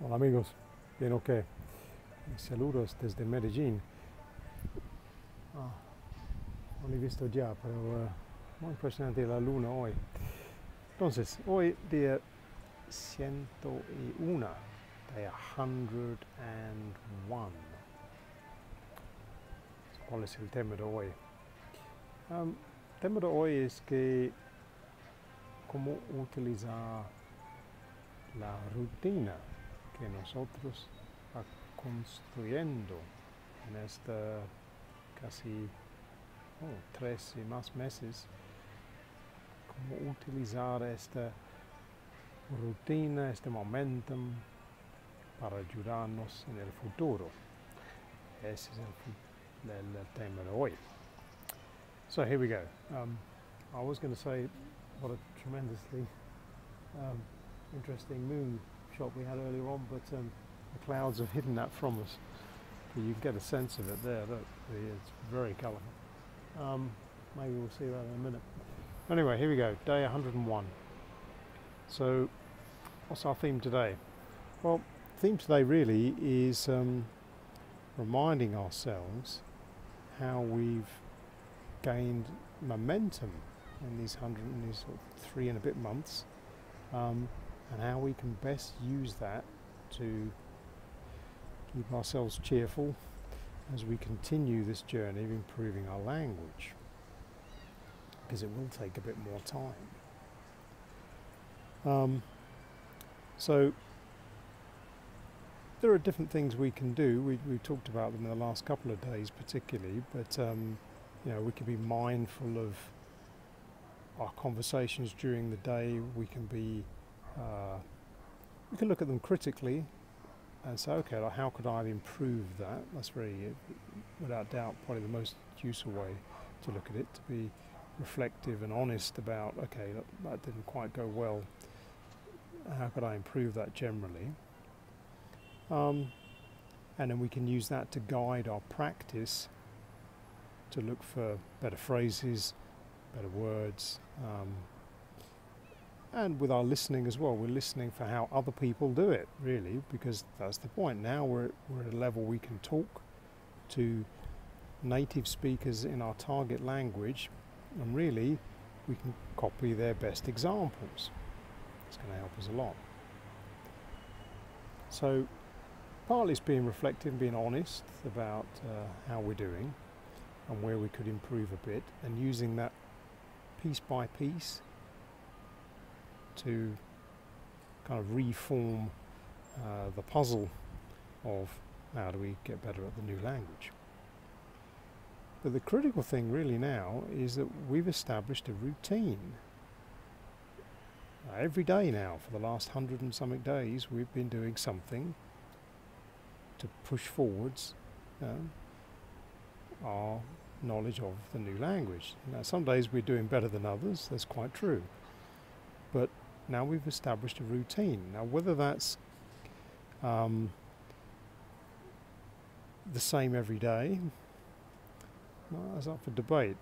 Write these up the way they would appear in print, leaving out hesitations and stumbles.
Hola amigos, bien o qué. Saludos desde Medellín. No lo he visto ya, pero muy impresionante la luna hoy. Entonces, hoy día 101, day 101. ¿Cuál es el tema de hoy? El tema de hoy es que cómo utilizar la rutina que nosotros va construyendo en esta casi 3 y más meses, cómo utilizar esta rutina, este momentum para ayudarnos en el futuro. Ese es el tema de hoy. So here we go. I was going to say what a tremendously interesting moon shot we had earlier on, but the clouds have hidden that from us. But you get a sense of it there. Look, it's very colourful. Maybe we'll see that in a minute. Anyway, here we go, day 101. So, what's our theme today? Well, the theme today really is reminding ourselves how we've gained momentum in these 3 and a bit months, and how we can best use that to keep ourselves cheerful as we continue this journey of improving our language, because it will take a bit more time. So there are different things we can do. We talked about them in the last couple of days particularly, but we can be mindful of our conversations during the day. We can look at them critically and say, okay, like, how could I have improved that? That's very, without doubt, probably the most useful way to look at it, to be reflective and honest about, okay, that didn't quite go well. How could I improve that generally? And then we can use that to guide our practice, to look for better phrases, better words, and with our listening as well. We're listening for how other people do it, really, because that's the point. Now we're at a level we can talk to native speakers in our target language, and really we can copy their best examples. It's going to help us a lot. So partly it's being reflective and being honest about how we're doing and where we could improve a bit, and using that piece by piece to kind of reform the puzzle of how do we get better at the new language. But the critical thing really now is that we've established a routine. Every day now, for the last 100 and something days, we've been doing something to push forwards our knowledge of the new language. Now, some days we're doing better than others, that's quite true. But now we've established a routine. Now, whether that's the same every day, well, that's up for debate.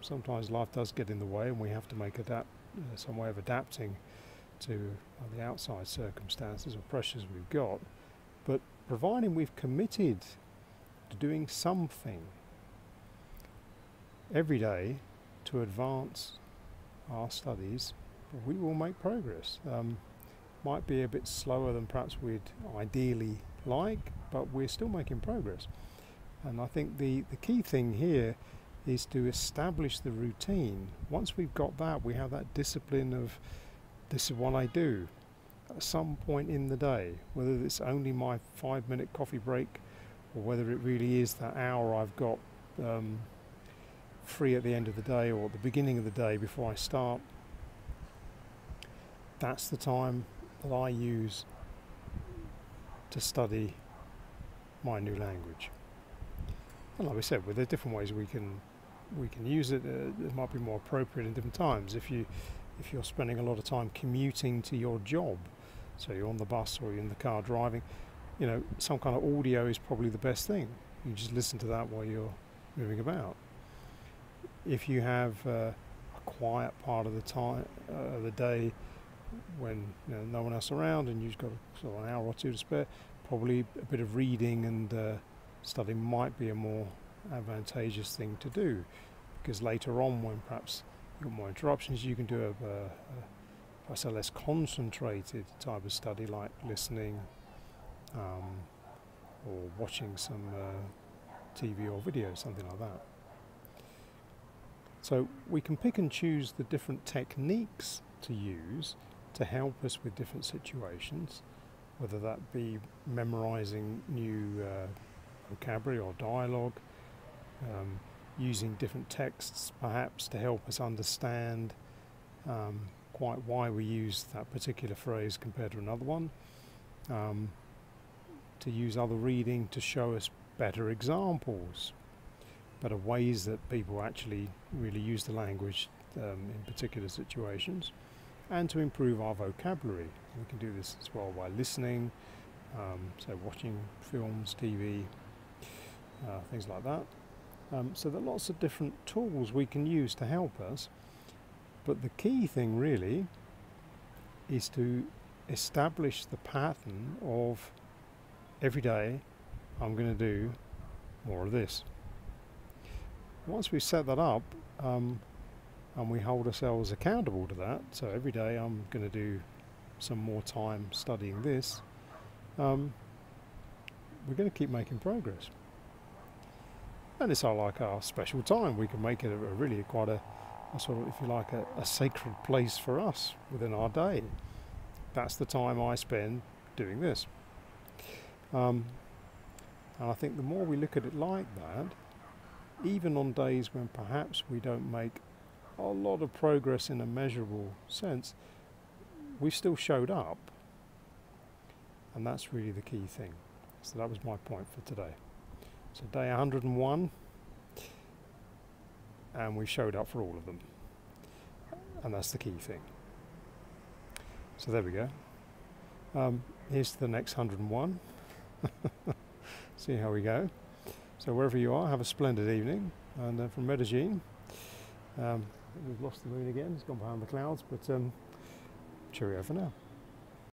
Sometimes life does get in the way and we have to make some way of adapting to the outside circumstances or pressures we've got. But providing we've committed to doing something every day to advance our studies, we will make progress. Might be a bit slower than perhaps we'd ideally like, but we're still making progress. And I think the key thing here is to establish the routine. Once we've got that, we have that discipline of, this is what I do at some point in the day, whether it's only my 5-minute coffee break or whether it really is that hour I've got free at the end of the day or at the beginning of the day before I start. That's the time that I use to study my new language. And like we said, well, there are different ways we can use it. It might be more appropriate in different times. If you're spending a lot of time commuting to your job, so you're on the bus or you're in the car driving, some kind of audio is probably the best thing. You just listen to that while you're moving about. If you have a quiet part of the time, the day, when no one else around and you've got sort of an hour or two to spare, probably a bit of reading and studying might be a more advantageous thing to do, because later on, when perhaps you've got more interruptions, you can do perhaps a less concentrated type of study, like listening or watching some TV or video, something like that. So we can pick and choose the different techniques to use to help us with different situations, whether that be memorizing new vocabulary or dialogue, using different texts perhaps to help us understand quite why we use that particular phrase compared to another one, to use other reading to show us better examples, better ways that people actually really use the language in particular situations, and to improve our vocabulary. We can do this as well by listening, so watching films, TV, things like that. So there are lots of different tools we can use to help us, but the key thing really is to establish the pattern of every day I'm going to do more of this. Once we set that up and we hold ourselves accountable to that, so every day I'm going to do some more time studying this, we're going to keep making progress. And it's like our special time. We can make it really quite a sort of, if you like, a sacred place for us within our day. That's the time I spend doing this. And I think the more we look at it like that, even on days when perhaps we don't make a lot of progress in a measurable sense, we've still showed up. And that's really the key thing. So that was my point for today. So day 101, and we showed up for all of them. And that's the key thing. So there we go. Here's to the next 101. See how we go. So wherever you are, have a splendid evening. And from Medellin, we've lost the moon again. It's gone behind the clouds, but cheerio for now.